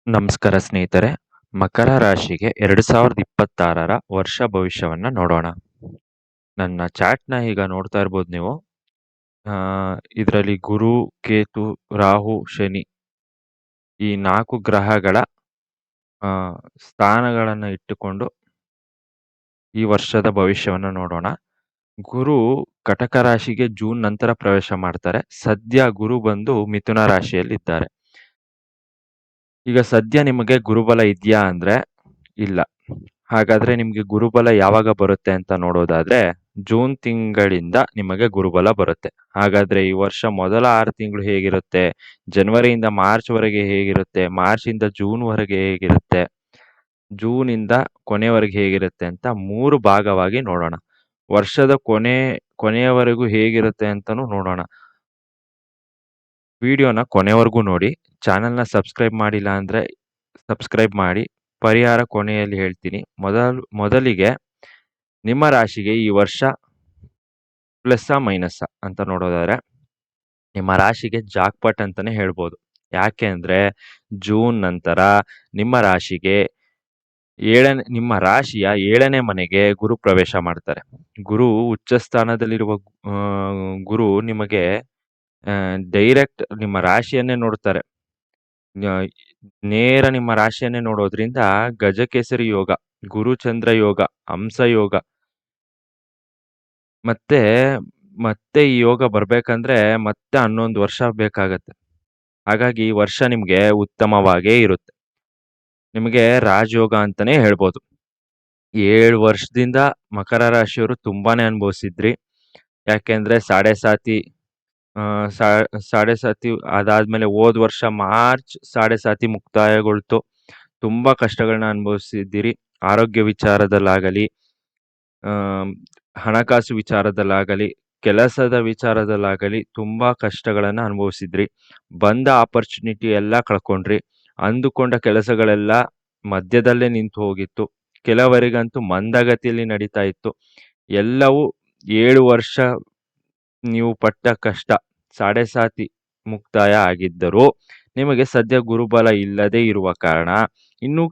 ನಮಸ್ಕಾರ ಸ್ನೇಹಿತರೆ. ಮಕರ ರಾಶಿಗೆ 2026ರ ವರ್ಷ ಭವಿಷ್ಯವನ್ನ ನೋಡೋಣ. ನನ್ನ ಚಾಟ್‌ನ ಈಗ ನೋಡ್ತಾ ಇರ್ಬೋದು ನೀವು. ಇದರಲ್ಲಿ ಗುರು, ಕೇತು, ರಾಹು, ಶನಿ ಈ 4 ಗ್ರಹಗಳ ಸ್ಥಾನಗಳನ್ನ ಇಟ್ಟುಕೊಂಡು ಈ ವರ್ಷದ ಭವಿಷ್ಯವನ್ನ ನೋಡೋಣ. ಗುರು ಕಟಕ ರಾಶಿಗೆ ಜೂನ್ ನಂತರ ಪ್ರವೇಶ ಮಾಡ್ತಾರೆ. ಸದ್ಯ ಗುರು ಬಂದು ಮಿಥುನ ರಾಶಿಯಲ್ಲಿದ್ದಾರೆ. ಈಗ ಸದ್ಯ ನಿಮಗೆ ಗುರುಬಲ ಇದ್ಯಾ ಅಂದ್ರೆ ಇಲ್ಲ. ಹಾಗಾದ್ರೆ ನಿಮ್ಗೆ ಗುರುಬಲ ಯಾವಾಗ ಬರುತ್ತೆ ಅಂತ ನೋಡೋದಾದ್ರೆ, ಜೂನ್ ತಿಂಗಳಿಂದ ನಿಮಗೆ ಗುರುಬಲ ಬರುತ್ತೆ. ಹಾಗಾದ್ರೆ ಈ ವರ್ಷ ಮೊದಲ 6 ತಿಂಗಳು ಹೇಗಿರುತ್ತೆ? ಜನವರಿಯಿಂದ ಮಾರ್ಚ್‌ವರೆಗೆ ಹೇಗಿರುತ್ತೆ? ಮಾರ್ಚಿಂದ ಜೂನ್‌ವರೆಗೆ ಹೇಗಿರುತ್ತೆ? ಜೂನಿಂದ ಕೊನೆಯವರೆಗೆ ಹೇಗಿರುತ್ತೆ ಅಂತ 3 ಭಾಗವಾಗಿ ನೋಡೋಣ. ವರ್ಷದ ಕೊನೆಯವರೆಗೂ ಹೇಗಿರುತ್ತೆ ಅಂತನೂ ನೋಡೋಣ. ವಿಡಿಯೋನ ಕೊನೆವರೆಗೂ ನೋಡಿ. ಚಾನೆಲ್‌ನ ಸಬ್ಸ್ಕ್ರೈಬ್ ಮಾಡಿಲ್ಲ ಅಂದ್ರೆ ಸಬ್ಸ್ಕ್ರೈಬ್ ಮಾಡಿ. ಪರಿಹಾರ ಕೊನೆಯಲ್ಲಿ ಹೇಳ್ತೀನಿ. ಮೊದಲಿಗೆ ನಿಮ್ಮ ರಾಶಿಗೆ ಈ ವರ್ಷ ಪ್ಲಸ್ಸಾ ಮೈನಸ್ಸಾ ಅಂತ ನೋಡೋದಾದ್ರೆ, ನಿಮ್ಮ ರಾಶಿಗೆ ಜಾಕ್‌ಪಾಟ್ ಅಂತಾನೆ ಹೇಳ್ಬೋದು. ಯಾಕೆ ಅಂದ್ರೆ ಜೂನ್ ನಂತರ ನಿಮ್ಮ ರಾಶಿಗೆ ನಿಮ್ಮ ರಾಶಿಯ 7ನೇ ಮನೆಗೆ ಗುರು ಪ್ರವೇಶ ಮಾಡ್ತಾರೆ. ಗುರು ಉಚ್ಚ ಸ್ಥಾನದಲ್ಲಿರುವ ಗುರು ನಿಮಗೆ ಡೈರೆಕ್ಟ್ ನಿಮ್ಮ ರಾಶಿಯನ್ನೇ ನೋಡ್ತಾರೆ. ನ ನೇರ ನಿಮ್ಮ ರಾಶಿಯನ್ನೇ ನೋಡೋದ್ರಿಂದ ಗಜಕೇಸರಿ ಯೋಗ, ಗುರು ಚಂದ್ರ ಯೋಗ, ಹಂಸ ಯೋಗ. ಮತ್ತೆ, ಮತ್ತೆ ಈ ಯೋಗ ಬರ್ಬೇಕಂದ್ರೆ ಮತ್ತೆ 11 ವರ್ಷ ಬೇಕಾಗತ್ತೆ. ಹಾಗಾಗಿ ಈ ವರ್ಷ ನಿಮ್ಗೆ ಉತ್ತಮವಾಗೇ ಇರುತ್ತೆ. ನಿಮಗೆ ರಾಜಯೋಗ ಅಂತಾನೆ ಹೇಳ್ಬೋದು. 7 ವರ್ಷದಿಂದ ಮಕರ ರಾಶಿಯವರು ತುಂಬಾನೇ ಅನುಭವಿಸಿದ್ರಿ. ಯಾಕೆಂದ್ರೆ ಸಾಡೆ ಸಾತಿ ಆ, ಸಾ ಸಾಡೆ ಸಾತಿ ಅದಾದ್ಮೇಲೆ ಹೋದ್ ವರ್ಷ ಮಾರ್ಚ್ ಸಾಡೆ ಸಾತಿ ಮುಕ್ತಾಯಗೊಳ್ತು. ತುಂಬಾ ಕಷ್ಟಗಳನ್ನ ಅನುಭವಿಸಿದ್ದೀರಿ. ಆರೋಗ್ಯ ವಿಚಾರದಲ್ಲಾಗಲಿ, ಆಮ್, ಹಣಕಾಸು ವಿಚಾರದಲ್ಲಾಗಲಿ, ಕೆಲಸದ ವಿಚಾರದಲ್ಲಾಗಲಿ ತುಂಬಾ ಕಷ್ಟಗಳನ್ನ ಅನುಭವಿಸಿದ್ರಿ. ಬಂದ ಆಪರ್ಚುನಿಟಿ ಎಲ್ಲ ಕಳ್ಕೊಂಡ್ರಿ. ಅಂದುಕೊಂಡ ಕೆಲಸಗಳೆಲ್ಲ ಮಧ್ಯದಲ್ಲೇ ನಿಂತು ಹೋಗಿತ್ತು. ಕೆಲವರಿಗಂತೂ ಮಂದಗತಿಯಲ್ಲಿ ನಡೀತಾ ಇತ್ತು. ಎಲ್ಲವೂ 7 ವರ್ಷ ನೀವು ಪಟ್ಟ ಕಷ್ಟ ಸಾಡೆ ಸಾತಿ ಮುಕ್ತಾಯ ಆಗಿದ್ದರೂ ನಿಮಗೆ ಸದ್ಯ ಗುರುಬಲ ಇಲ್ಲದೆ ಇರುವ ಕಾರಣ ಇನ್ನೂ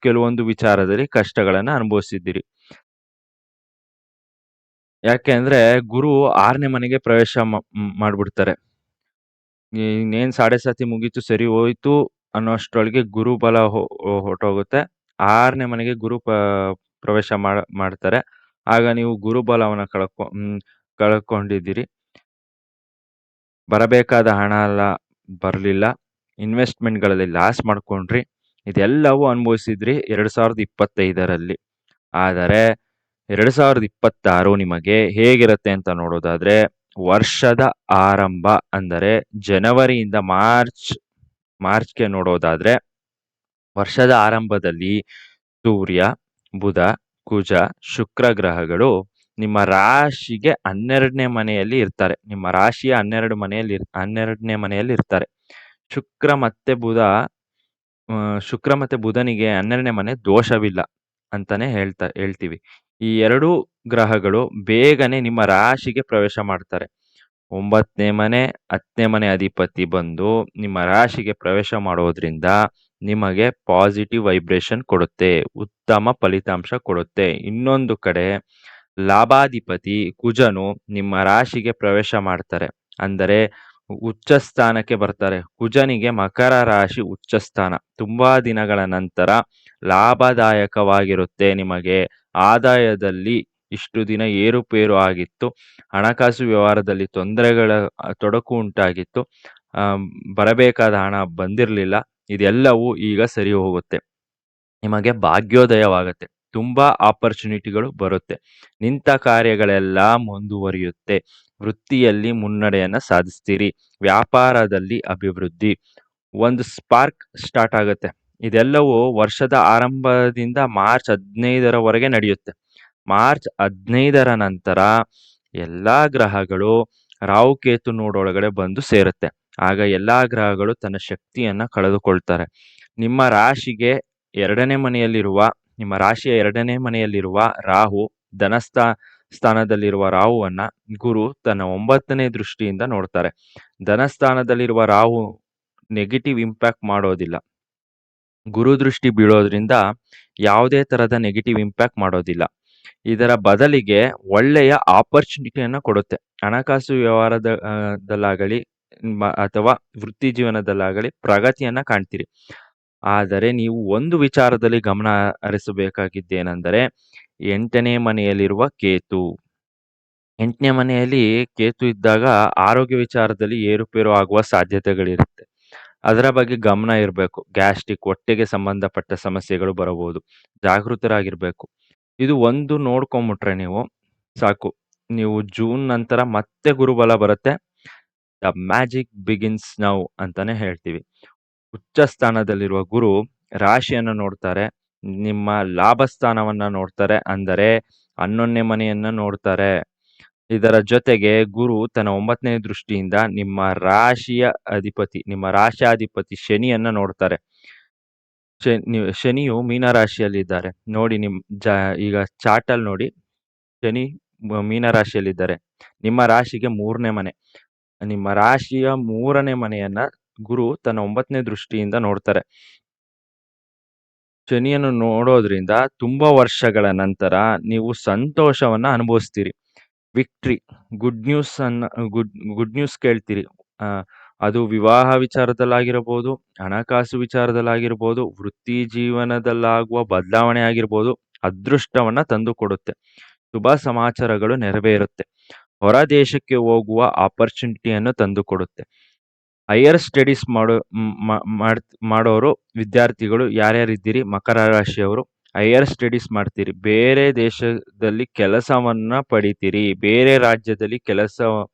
ಕೆಲವೊಂದು ವಿಚಾರದಲ್ಲಿ ಕಷ್ಟಗಳನ್ನ ಅನುಭವಿಸಿದ್ದೀರಿ. ಯಾಕೆ ಅಂದ್ರೆ ಗುರು 6ನೇ ಮನೆಗೆ ಪ್ರವೇಶ ಮಾಡ್ಬಿಡ್ತಾರೆ. ಇನ್ನೇನ್ ಸಾಡೆ ಸಾತಿ ಮುಗೀತು, ಸರಿ ಹೋಯ್ತು ಅನ್ನೋಷ್ಟ್ರೊಳಗೆ ಗುರುಬಲ ಹೊರ್ಟೋಗುತ್ತೆ. 6ನೇ ಮನೆಗೆ ಗುರು ಪ್ರವೇಶ ಮಾಡ್ತಾರೆ. ಆಗ ನೀವು ಗುರುಬಲವನ್ನ ಕಳ್ಕೊಂಡಿದ್ದೀರಿ. ಬರಬೇಕಾದ ಹಣ ಎಲ್ಲ ಬರ್ಲಿಲ್ಲ. ಇನ್ವೆಸ್ಟ್‌ಮೆಂಟ್‌ಗಳಲ್ಲಿ ಲಾಸ್ ಮಾಡ್ಕೊಂಡ್ರಿ. ಇದೆಲ್ಲವೂ ಅನುಭವಿಸಿದ್ರಿ 2025ರಲ್ಲಿ. ಆದರೆ 2026 ನಿಮಗೆ ಹೇಗಿರುತ್ತೆ ಅಂತ ನೋಡೋದಾದ್ರೆ, ವರ್ಷದ ಆರಂಭ ಅಂದರೆ ಜನವರಿಯಿಂದ ಮಾರ್ಚ್‌ಗೆ ನೋಡೋದಾದ್ರೆ, ವರ್ಷದ ಆರಂಭದಲ್ಲಿ ಸೂರ್ಯ, ಬುಧ, ಕುಜ, ಶುಕ್ರ ಗ್ರಹಗಳು ನಿಮ್ಮ ರಾಶಿಗೆ 12ನೇ ಮನೆಯಲ್ಲಿ ಇರ್ತಾರೆ. ನಿಮ್ಮ ರಾಶಿಯ 12ನೇ ಮನೆಯಲ್ಲಿ ಇರ್ತಾರೆ. ಶುಕ್ರ ಮತ್ತೆ ಬುಧನಿಗೆ 12ನೇ ಮನೆ ದೋಷವಿಲ್ಲ ಅಂತಾನೆ ಹೇಳ್ತೀವಿ. ಈ 2 ಗ್ರಹಗಳು ಬೇಗನೆ ನಿಮ್ಮ ರಾಶಿಗೆ ಪ್ರವೇಶ ಮಾಡ್ತಾರೆ. 9ನೇ ಮನೆ, 10ನೇ ಮನೆ ಅಧಿಪತಿ ಬಂದು ನಿಮ್ಮ ರಾಶಿಗೆ ಪ್ರವೇಶ ಮಾಡೋದ್ರಿಂದ ನಿಮಗೆ ಪಾಸಿಟಿವ್ ವೈಬ್ರೇಷನ್ ಕೊಡುತ್ತೆ. ಉತ್ತಮ ಫಲಿತಾಂಶ ಕೊಡುತ್ತೆ. ಇನ್ನೊಂದು ಕಡೆ ಲಾಭಾಧಿಪತಿ ಕುಜನು ನಿಮ್ಮ ರಾಶಿಗೆ ಪ್ರವೇಶ ಮಾಡ್ತಾರೆ. ಅಂದರೆ ಉಚ್ಚ ಸ್ಥಾನಕ್ಕೆ ಬರ್ತಾರೆ. ಕುಜನಿಗೆ ಮಕರ ರಾಶಿ ಉಚ್ಚ ಸ್ಥಾನ. ತುಂಬಾ ದಿನಗಳ ನಂತರ ಲಾಭದಾಯಕವಾಗಿರುತ್ತೆ ನಿಮಗೆ. ಆದಾಯದಲ್ಲಿ ಇಷ್ಟು ದಿನ ಏರುಪೇರು ಆಗಿತ್ತು. ಹಣಕಾಸು ವ್ಯವಹಾರದಲ್ಲಿ ತೊಡಕು ಉಂಟಾಗಿತ್ತು. ಬರಬೇಕಾದ ಹಣ ಬಂದಿರಲಿಲ್ಲ. ಇದೆಲ್ಲವೂ ಈಗ ಸರಿ ಹೋಗುತ್ತೆ. ನಿಮಗೆ ಭಾಗ್ಯೋದಯವಾಗುತ್ತೆ. ತುಂಬಾ ಆಪರ್ಚುನಿಟಿಗಳು ಬರುತ್ತೆ. ನಿಂತ ಕಾರ್ಯಗಳೆಲ್ಲ ಮುಂದುವರಿಯುತ್ತೆ. ವೃತ್ತಿಯಲ್ಲಿ ಮುನ್ನಡೆಯನ್ನ ಸಾಧಿಸ್ತೀರಿ. ವ್ಯಾಪಾರದಲ್ಲಿ ಅಭಿವೃದ್ಧಿ. ಒಂದು ಸ್ಪಾರ್ಕ್ ಸ್ಟಾರ್ಟ್ ಆಗುತ್ತೆ. ಇದೆಲ್ಲವೂ ವರ್ಷದ ಆರಂಭದಿಂದ ಮಾರ್ಚ್ 15ರವರೆಗೆ ನಡೆಯುತ್ತೆ. ಮಾರ್ಚ್ 15ರ ನಂತರ ಎಲ್ಲಾ ಗ್ರಹಗಳು ರಾಹು-ಕೇತು ನೋಡೊಳಗಡೆ ಬಂದು ಸೇರುತ್ತೆ. ಆಗ ಎಲ್ಲಾ ಗ್ರಹಗಳು ತನ್ನ ಶಕ್ತಿಯನ್ನ ಕಳೆದುಕೊಳ್ತಾರೆ. ನಿಮ್ಮ ರಾಶಿಯ 2ನೇ ಮನೆಯಲ್ಲಿರುವ ರಾಹು ಸ್ಥಾನದಲ್ಲಿರುವ ರಾಹುವನ್ನ ಗುರು ತನ್ನ 9ನೇ ದೃಷ್ಟಿಯಿಂದ ನೋಡ್ತಾರೆ. ಧನಸ್ಥಾನದಲ್ಲಿರುವ ರಾಹು ನೆಗೆಟಿವ್ ಇಂಪ್ಯಾಕ್ಟ್ ಮಾಡೋದಿಲ್ಲ. ಗುರುದೃಷ್ಟಿ ಬೀಳೋದ್ರಿಂದ ಯಾವುದೇ ತರದ ನೆಗೆಟಿವ್ ಇಂಪ್ಯಾಕ್ಟ್ ಮಾಡೋದಿಲ್ಲ. ಇದರ ಬದಲಿಗೆ ಒಳ್ಳೆಯ ಆಪರ್ಚುನಿಟಿಯನ್ನ ಕೊಡುತ್ತೆ. ಹಣಕಾಸು ವ್ಯವಹಾರದ ದಲ್ಲಾಗಲಿ ಅಥವಾ ವೃತ್ತಿ ಜೀವನದಲ್ಲಾಗಲಿ ಪ್ರಗತಿಯನ್ನ ಕಾಣ್ತೀರಿ. ಆದರೆ ನೀವು ಒಂದು ವಿಚಾರದಲ್ಲಿ ಗಮನ ಹರಿಸಬೇಕಾಗಿದ್ದೇನೆಂದರೆ 8ನೇ ಮನೆಯಲ್ಲಿರುವ ಕೇತು. 8ನೇ ಮನೆಯಲ್ಲಿ ಕೇತು ಇದ್ದಾಗ ಆರೋಗ್ಯ ವಿಚಾರದಲ್ಲಿ ಏರುಪೇರು ಆಗುವ ಸಾಧ್ಯತೆಗಳಿರುತ್ತೆ. ಅದರ ಬಗ್ಗೆ ಗಮನ ಇರಬೇಕು. ಗ್ಯಾಸ್ಟ್ರಿಕ್ ಹೊಟ್ಟೆಗೆ ಸಂಬಂಧಪಟ್ಟ ಸಮಸ್ಯೆಗಳು ಬರಬಹುದು. ಜಾಗೃತರಾಗಿರ್ಬೇಕು. ಇದು ಒಂದು ನೋಡ್ಕೊಂಬಿಟ್ರೆ ನೀವು ಸಾಕು. ನೀವು ಜೂನ್ ನಂತರ ಮತ್ತೆ ಗುರುಬಲ ಬರುತ್ತೆ. ದ ಮ್ಯಾಜಿಕ್ ಬಿಗಿನ್ಸ್ ನೌ ಅಂತಾನೆ ಹೇಳ್ತೀವಿ. ಉಚ್ಚ ಸ್ಥಾನದಲ್ಲಿರುವ ಗುರು ರಾಶಿಯನ್ನು ನೋಡ್ತಾರೆ. ನಿಮ್ಮ ಲಾಭ ಸ್ಥಾನವನ್ನ ನೋಡ್ತಾರೆ. ಅಂದರೆ 11ನೇ ಮನೆಯನ್ನ ನೋಡ್ತಾರೆ. ಇದರ ಜೊತೆಗೆ ಗುರು ತನ್ನ 9ನೇ ದೃಷ್ಟಿಯಿಂದ ನಿಮ್ಮ ರಾಶ್ಯಾಧಿಪತಿ ಶನಿಯನ್ನ ನೋಡ್ತಾರೆ. ಶನಿಯು ಮೀನ ರಾಶಿಯಲ್ಲಿದ್ದಾರೆ. ನೋಡಿ ಈಗ ಚಾರ್ಟಲ್ಲಿ ನೋಡಿ ಶನಿ ಮೀನ ರಾಶಿಯಲ್ಲಿದ್ದಾರೆ. ನಿಮ್ಮ ರಾಶಿಗೆ 3ನೇ ಮನೆ. ನಿಮ್ಮ ರಾಶಿಯ 3ನೇ ಮನೆಯನ್ನ ಗುರು ತನ್ನ 9ನೇ ದೃಷ್ಟಿಯಿಂದ ನೋಡ್ತಾರೆ. ಶನಿಯನ್ನು ನೋಡೋದ್ರಿಂದ ತುಂಬಾ ವರ್ಷಗಳ ನಂತರ ನೀವು ಸಂತೋಷವನ್ನ ಅನುಭವಿಸ್ತೀರಿ. ವಿಕ್ಟ್ರಿ, ಗುಡ್ ಗುಡ್ ನ್ಯೂಸ್ ಕೇಳ್ತೀರಿ. ಅದು ವಿವಾಹ ವಿಚಾರದಲ್ಲಾಗಿರಬಹುದು, ಹಣಕಾಸು ವಿಚಾರದಲ್ಲಾಗಿರ್ಬೋದು, ವೃತ್ತಿ ಜೀವನದಲ್ಲಾಗುವ ಬದಲಾವಣೆ ಆಗಿರ್ಬೋದು, ಅದೃಷ್ಟವನ್ನ ತಂದುಕೊಡುತ್ತೆ. ಶುಭ ಸಮಾಚಾರಗಳು ನೆರವೇರುತ್ತೆ. ಹೊರ ದೇಶಕ್ಕೆ ಹೋಗುವ ಆಪರ್ಚುನಿಟಿಯನ್ನು ತಂದುಕೊಡುತ್ತೆ. ಹೈಯರ್ ಸ್ಟಡೀಸ್ ಮಾಡೋರು ವಿದ್ಯಾರ್ಥಿಗಳು ಯಾರ್ಯಾರಿದ್ದೀರಿ ಮಕರ ರಾಶಿಯವರು ಹೈಯರ್ ಸ್ಟಡೀಸ್ ಮಾಡ್ತೀರಿ. ಬೇರೆ ದೇಶದಲ್ಲಿ ಕೆಲಸವನ್ನ ಪಡಿತೀರಿ. ಬೇರೆ ರಾಜ್ಯದಲ್ಲಿ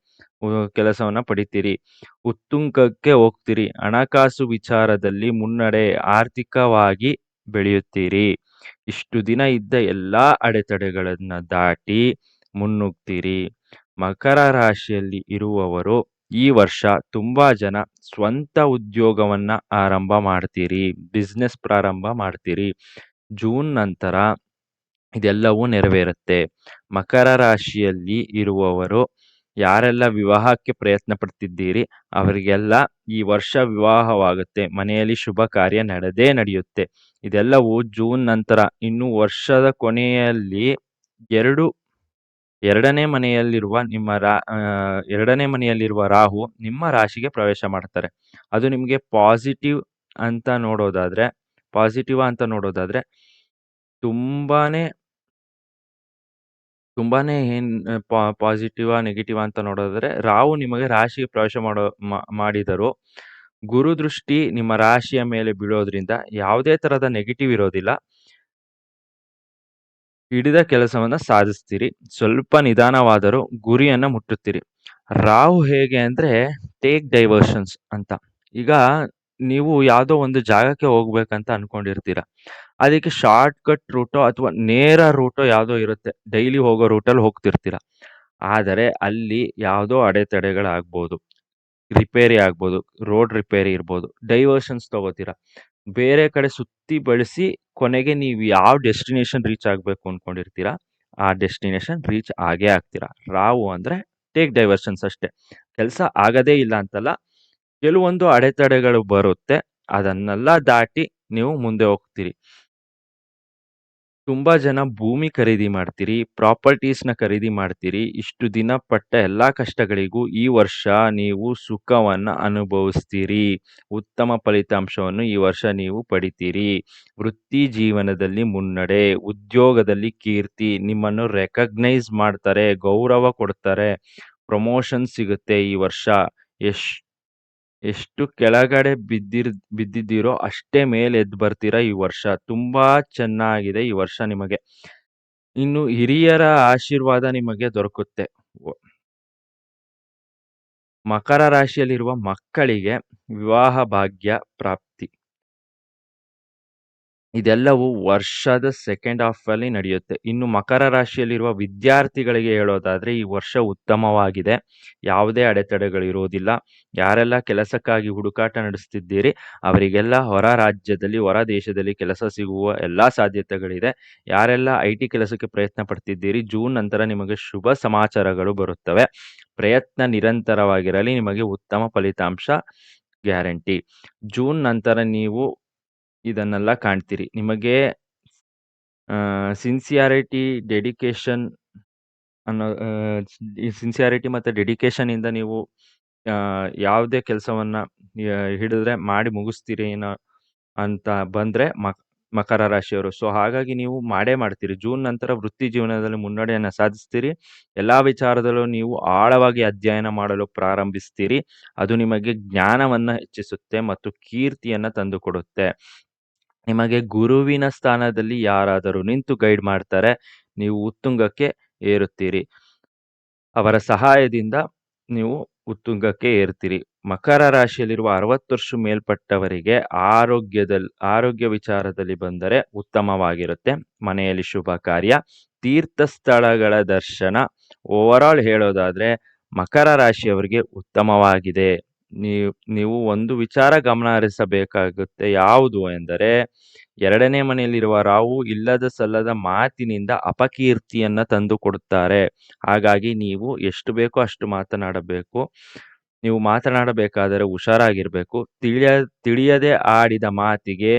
ಕೆಲಸವನ್ನ ಪಡಿತೀರಿ. ಉತ್ತುಂಗಕ್ಕೆ ಹೋಗ್ತೀರಿ. ಹಣಕಾಸು ವಿಚಾರದಲ್ಲಿ ಮುನ್ನಡೆ, ಆರ್ಥಿಕವಾಗಿ ಬೆಳೆಯುತ್ತೀರಿ. ಇಷ್ಟು ದಿನ ಇದ್ದ ಎಲ್ಲಾ ಅಡೆತಡೆಗಳನ್ನ ದಾಟಿ ಮುನ್ನುಗ್ತೀರಿ. ಮಕರ ರಾಶಿಯಲ್ಲಿ ಇರುವವರು ಈ ವರ್ಷ ತುಂಬಾ ಜನ ಸ್ವಂತ ಉದ್ಯೋಗವನ್ನ ಆರಂಭ ಮಾಡ್ತೀರಿ. ಬಿಸ್ನೆಸ್ ಪ್ರಾರಂಭ ಮಾಡ್ತೀರಿ. ಜೂನ್ ನಂತರ ಇದೆಲ್ಲವೂ ನೆರವೇರುತ್ತೆ. ಮಕರ ರಾಶಿಯಲ್ಲಿ ಇರುವವರು ಯಾರೆಲ್ಲ ವಿವಾಹಕ್ಕೆ ಪ್ರಯತ್ನ ಪಡ್ತಿದ್ದೀರಿ ಅವರಿಗೆಲ್ಲ ಈ ವರ್ಷ ವಿವಾಹವಾಗುತ್ತೆ. ಮನೆಯಲ್ಲಿ ಶುಭ ಕಾರ್ಯ ನಡೆಯುತ್ತೆ. ಇದೆಲ್ಲವೂ ಜೂನ್ ನಂತರ. ಇನ್ನು ವರ್ಷದ ಕೊನೆಯಲ್ಲಿ ಎರಡನೇ ಮನೆಯಲ್ಲಿರುವ ಎರಡನೇ ಮನೆಯಲ್ಲಿರುವ ರಾಹು ನಿಮ್ಮ ರಾಶಿಗೆ ಪ್ರವೇಶ ಮಾಡ್ತಾರೆ. ಅದು ನಿಮಗೆ ಪಾಸಿಟಿವ್ ಅಂತ ನೋಡೋದಾದ್ರೆ ತುಂಬಾನೇ ಪಾಸಿಟಿವ್ ನೆಗೆಟಿವ್ ಅಂತ ನೋಡೋದಾದ್ರೆ ರಾಹು ನಿಮಗೆ ರಾಶಿಗೆ ಪ್ರವೇಶ ಮಾಡಿದರು ಗುರು ದೃಷ್ಟಿ ನಿಮ್ಮ ರಾಶಿಯ ಮೇಲೆ ಬೀಳೋದ್ರಿಂದ ಯಾವುದೇ ತರದ ನೆಗೆಟಿವ್ ಇರೋದಿಲ್ಲ. ಹಿಡಿದ ಕೆಲಸವನ್ನ ಸಾಧಿಸ್ತೀರಿ. ಸ್ವಲ್ಪ ನಿಧಾನವಾದರೂ ಗುರಿಯನ್ನ ಮುಟ್ಟುತ್ತೀರಿ. ರಾಹು ಹೇಗೆ ಅಂದ್ರೆ ಟೇಕ್ ಡೈವರ್ಷನ್ಸ್ ಅಂತ. ಈಗ ನೀವು ಯಾವುದೋ ಒಂದು ಜಾಗಕ್ಕೆ ಹೋಗ್ಬೇಕಂತ ಅನ್ಕೊಂಡಿರ್ತೀರ. ಅದಕ್ಕೆ ಶಾರ್ಟ್ ಕಟ್ ರೂಟೋ ಅಥವಾ ನೇರ ರೂಟೋ ಯಾವುದೋ ಇರುತ್ತೆ. ಡೈಲಿ ಹೋಗೋ ರೂಟಲ್ಲಿ ಹೋಗ್ತಿರ್ತೀರ. ಆದರೆ ಅಲ್ಲಿ ಯಾವುದೋ ಅಡೆತಡೆಗಳಾಗ್ಬೋದು. ರಿಪೇರಿ ಆಗ್ಬೋದು. ರೋಡ್ ರಿಪೇರಿ ಇರ್ಬೋದು. ಡೈವರ್ಷನ್ಸ್ ತಗೋತೀರ. ಬೇರೆ ಕಡೆ ಸುತ್ತಿ ಬಳಸಿ ಕೊನೆಗೆ ನೀವು ಯಾವ ಡೆಸ್ಟಿನೇಷನ್ ರೀಚ್ ಆಗ್ಬೇಕು ಅನ್ಕೊಂಡಿರ್ತೀರ ಆ ಡೆಸ್ಟಿನೇಷನ್ ರೀಚ್ ಆಗೇ ಆಗ್ತೀರಾ. ರಾಹು ಅಂದ್ರೆ ಟೇಕ್ ಡೈವರ್ಷನ್ಸ್ ಅಷ್ಟೇ. ಕೆಲಸ ಆಗದೇ ಇಲ್ಲ ಅಂತಲ್ಲ. ಕೆಲವೊಂದು ಅಡೆತಡೆಗಳು ಬರುತ್ತೆ. ಅದನ್ನೆಲ್ಲ ದಾಟಿ ನೀವು ಮುಂದೆ ಹೋಗ್ತೀರಿ. ತುಂಬಾ ಜನ ಭೂಮಿ ಖರೀದಿ ಮಾಡ್ತೀರಿ. ಪ್ರಾಪರ್ಟೀಸ್‌ನ ಖರೀದಿ ಮಾಡ್ತೀರಿ. ಇಷ್ಟು ದಿನ ಪಟ್ಟ ಎಲ್ಲಾ ಕಷ್ಟಗಳಿಗೂ ಈ ವರ್ಷ ನೀವು ಸುಖವನ್ನ ಅನುಭವಿಸ್ತೀರಿ. ಉತ್ತಮ ಫಲಿತಾಂಶವನ್ನು ಈ ವರ್ಷ ನೀವು ಪಡಿತೀರಿ. ವೃತ್ತಿ ಜೀವನದಲ್ಲಿ ಮುನ್ನಡೆ, ಉದ್ಯೋಗದಲ್ಲಿ ಕೀರ್ತಿ, ನಿಮ್ಮನ್ನು ರೆಕಗ್ನೈಸ್ ಮಾಡ್ತಾರೆ, ಗೌರವ ಕೊಡ್ತಾರೆ, ಪ್ರಮೋಷನ್ ಸಿಗುತ್ತೆ ಈ ವರ್ಷ. ಎಷ್ಟು ಕೆಳಗಡೆ ಬಿದ್ದಿದ್ದೀರೋ ಅಷ್ಟೇ ಮೇಲೆ ಎದ್ದು ಬರ್ತೀರಾ ಈ ವರ್ಷ. ತುಂಬಾ ಚೆನ್ನಾಗಿದೆ ಈ ವರ್ಷ ನಿಮಗೆ. ಇನ್ನು ಹಿರಿಯರ ಆಶೀರ್ವಾದ ನಿಮಗೆ ದೊರಕುತ್ತೆ. ಮಕರ ರಾಶಿಯಲ್ಲಿರುವ ಮಕ್ಕಳಿಗೆ ವಿವಾಹ ಭಾಗ್ಯ ಪ್ರಾಪ್ತಿ. ಇದೆಲ್ಲವೂ ವರ್ಷದ ಸೆಕೆಂಡ್ ಹಾಫ್ ಅಲ್ಲಿ ನಡೆಯುತ್ತೆ. ಇನ್ನು ಮಕರ ರಾಶಿಯಲ್ಲಿರುವ ವಿದ್ಯಾರ್ಥಿಗಳಿಗೆ ಹೇಳೋದಾದ್ರೆ ಈ ವರ್ಷ ಉತ್ತಮವಾಗಿದೆ. ಯಾವುದೇ ಅಡೆತಡೆಗಳು ಇರುವುದಿಲ್ಲ. ಯಾರೆಲ್ಲ ಕೆಲಸಕ್ಕಾಗಿ ಹುಡುಕಾಟ ನಡೆಸ್ತಿದ್ದೀರಿ ಅವರಿಗೆಲ್ಲ ಹೊರ ರಾಜ್ಯದಲ್ಲಿ ಹೊರ ದೇಶದಲ್ಲಿ ಕೆಲಸ ಸಿಗುವ ಎಲ್ಲಾ ಸಾಧ್ಯತೆಗಳಿದೆ. ಯಾರೆಲ್ಲ IT ಕೆಲಸಕ್ಕೆ ಪ್ರಯತ್ನ ಪಡ್ತಿದ್ದೀರಿ ಜೂನ್ ನಂತರ ನಿಮಗೆ ಶುಭ ಸಮಾಚಾರಗಳು ಬರುತ್ತವೆ. ಪ್ರಯತ್ನ ನಿರಂತರವಾಗಿರಲಿ. ನಿಮಗೆ ಉತ್ತಮ ಫಲಿತಾಂಶ ಗ್ಯಾರಂಟಿ. ಜೂನ್ ನಂತರ ನೀವು ಇದನ್ನೆಲ್ಲ ಕಾಣ್ತೀರಿ. ನಿಮಗೆ ಸಿನ್ಸಿಯಾರಿಟಿ, ಡೆಡಿಕೇಷನ್ ಅನ್ನೋ ಈ ಸಿನ್ಸಿಯಾರಿಟಿ ಮತ್ತು ಡೆಡಿಕೇಷನಿಂದ ನೀವು ಯಾವುದೇ ಕೆಲಸವನ್ನ ಹಿಡಿದ್ರೆ ಮಾಡಿ ಮುಗಿಸ್ತೀರಿ ಅಂತ ಬಂದ್ರೆ ಮಕರ ರಾಶಿಯವರು. ಸೊ ಹಾಗಾಗಿ ನೀವು ಮಾಡೇ ಮಾಡ್ತೀರಿ. ಜೂನ್ ನಂತರ ವೃತ್ತಿ ಜೀವನದಲ್ಲಿ ಮುನ್ನಡೆಯನ್ನ ಸಾಧಿಸ್ತೀರಿ. ಎಲ್ಲಾ ವಿಚಾರದಲ್ಲೂ ನೀವು ಆಳವಾಗಿ ಅಧ್ಯಯನ ಮಾಡಲು ಪ್ರಾರಂಭಿಸ್ತೀರಿ. ಅದು ನಿಮಗೆ ಜ್ಞಾನವನ್ನ ಹೆಚ್ಚಿಸುತ್ತೆ ಮತ್ತು ಕೀರ್ತಿಯನ್ನ ತಂದುಕೊಡುತ್ತೆ. ನಿಮಗೆ ಗುರುವಿನ ಸ್ಥಾನದಲ್ಲಿ ಯಾರಾದರೂ ನಿಂತು ಗೈಡ್ ಮಾಡ್ತಾರೆ. ನೀವು ಉತ್ತುಂಗಕ್ಕೆ ಏರುತ್ತೀರಿ. ಅವರ ಸಹಾಯದಿಂದ ನೀವು ಉತ್ತುಂಗಕ್ಕೆ ಏರ್ತೀರಿ. ಮಕರ ರಾಶಿಯಲ್ಲಿರುವ 60 ವರ್ಷ ಮೇಲ್ಪಟ್ಟವರಿಗೆ ಆರೋಗ್ಯ ವಿಚಾರದಲ್ಲಿ ಬಂದರೆ ಉತ್ತಮವಾಗಿರುತ್ತೆ. ಮನೆಯಲ್ಲಿ ಶುಭ ಕಾರ್ಯ, ತೀರ್ಥ ಸ್ಥಳಗಳ ದರ್ಶನ. ಓವರಾಲ್ ಹೇಳೋದಾದ್ರೆ ಮಕರ ರಾಶಿಯವರಿಗೆ ಉತ್ತಮವಾಗಿದೆ. ನೀವು ಒಂದು ವಿಚಾರ ಗಮನ ಹರಿಸಬೇಕಾಗುತ್ತೆ. ಯಾವುದು ಎಂದರೆ 2ನೇ ಮನೆಯಲ್ಲಿರುವ ರಾಹು ಇಲ್ಲದ ಸಲ್ಲದ ಮಾತಿನಿಂದ ಅಪಕೀರ್ತಿಯನ್ನ ತಂದುಕೊಡುತ್ತಾರೆ. ಹಾಗಾಗಿ ನೀವು ಎಷ್ಟು ಬೇಕೋ ಅಷ್ಟು ಮಾತನಾಡಬೇಕು. ನೀವು ಮಾತನಾಡಬೇಕಾದರೆ ಹುಷಾರಾಗಿರ್ಬೇಕು. ತಿಳಿಯದೆ ಆಡಿದ ಮಾತಿಗೆ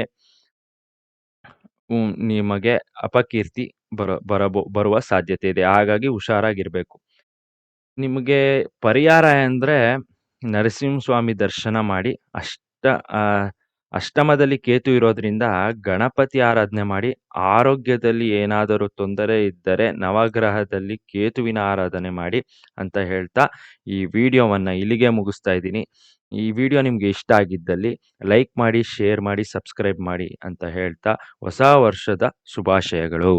ನಿಮಗೆ ಅಪಕೀರ್ತಿ ಬರುವ ಸಾಧ್ಯತೆ ಇದೆ. ಹಾಗಾಗಿ ಹುಷಾರಾಗಿರ್ಬೇಕು. ನಿಮಗೆ ಪರಿಹಾರ ಅಂದ್ರೆ ನರಸಿಂಹಸ್ವಾಮಿ ದರ್ಶನ ಮಾಡಿ. ಅಷ್ಟಮದಲ್ಲಿ ಕೇತು ಇರೋದ್ರಿಂದ ಗಣಪತಿ ಆರಾಧನೆ ಮಾಡಿ. ಆರೋಗ್ಯದಲ್ಲಿ ಏನಾದರೂ ತೊಂದರೆ ಇದ್ದರೆ ನವಗ್ರಹದಲ್ಲಿ ಕೇತುವಿನ ಆರಾಧನೆ ಮಾಡಿ ಅಂತ ಹೇಳ್ತಾ ಈ ವಿಡಿಯೋವನ್ನ ಇಲ್ಲಿಗೆ ಮುಗಿಸ್ತಾ ಇದ್ದೀನಿ. ಈ ವಿಡಿಯೋ ನಿಮ್ಗೆ ಇಷ್ಟ ಆಗಿದ್ದಲ್ಲಿ ಲೈಕ್ ಮಾಡಿ, ಶೇರ್ ಮಾಡಿ, ಸಬ್ಸ್ಕ್ರೈಬ್ ಮಾಡಿ ಅಂತ ಹೇಳ್ತಾ ಹೊಸ ವರ್ಷದ ಶುಭಾಶಯಗಳು.